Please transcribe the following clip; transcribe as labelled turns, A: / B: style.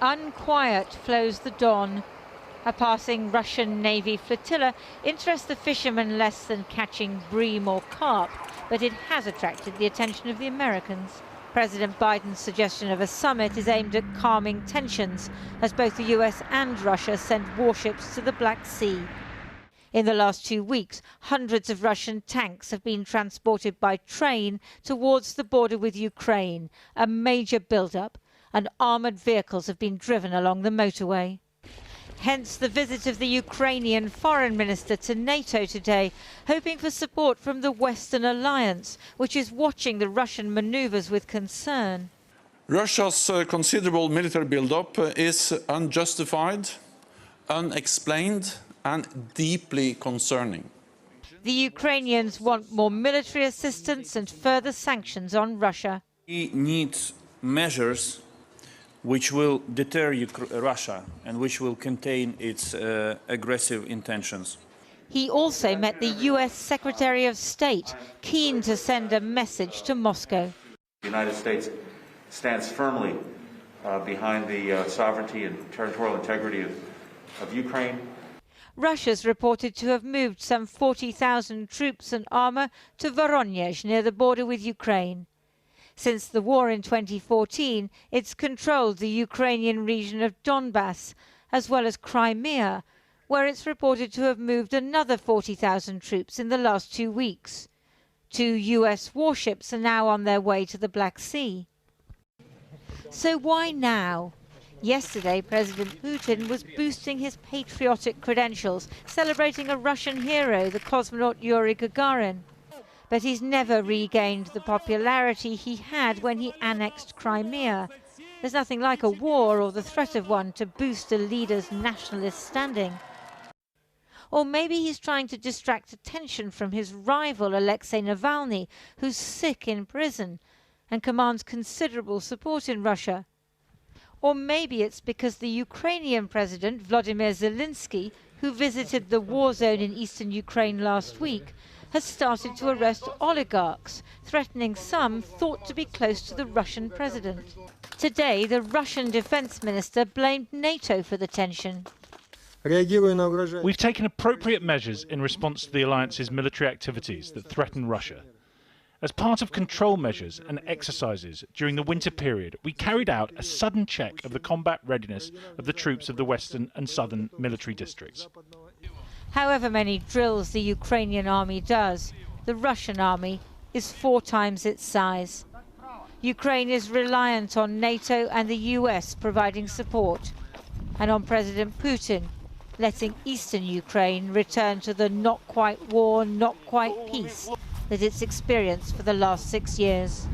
A: Unquiet flows the Don. A passing Russian Navy flotilla interests the fishermen less than catching bream or carp, but it has attracted the attention of the Americans. President Biden's suggestion of a summit is aimed at calming tensions, as both the US and Russia send warships to the Black Sea. In the last 2 weeks, hundreds of Russian tanks have been transported by train towards the border with Ukraine, a major build-up, and armoured vehicles have been driven along the motorway. Hence the visit of the Ukrainian foreign minister to NATO today, hoping for support from the Western alliance, which is watching the Russian manoeuvres with concern.
B: Russia's considerable military build-up is unjustified, unexplained and deeply concerning.
A: The Ukrainians want more military assistance and further sanctions on Russia.
C: We need measures which will deter Russia and which will contain its aggressive intentions.
A: He also met the US Secretary of State, keen to send a message to Moscow.
D: The United States stands firmly behind the sovereignty and territorial integrity of Ukraine.
A: Russia's reported to have moved some 40,000 troops and armour to Voronezh, near the border with Ukraine. Since the war in 2014, it's controlled the Ukrainian region of Donbass, as well as Crimea, where it's reported to have moved another 40,000 troops in the last 2 weeks. 2 US warships are now on their way to the Black Sea. So why now? Yesterday, President Putin was boosting his patriotic credentials, celebrating a Russian hero, the cosmonaut Yuri Gagarin. But he's never regained the popularity he had when he annexed Crimea. There's nothing like a war or the threat of one to boost a leader's nationalist standing. Or maybe he's trying to distract attention from his rival Alexei Navalny, who's sick in prison and commands considerable support in Russia. Or maybe it's because the Ukrainian President Volodymyr Zelensky, who visited the war zone in eastern Ukraine last week, has started to arrest oligarchs, threatening some thought to be close to the Russian president. Today, the Russian defense minister blamed NATO for the tension.
E: We've taken appropriate measures in response to the alliance's military activities that threaten Russia. As part of control measures and exercises during the winter period, we carried out a sudden check of the combat readiness of the troops of the western and southern military districts.
A: However many drills the Ukrainian army does, the Russian army is 4 times its size. Ukraine is reliant on NATO and the US providing support, and on President Putin letting eastern Ukraine return to the not quite war, not quite peace that it's experienced for the last 6 years.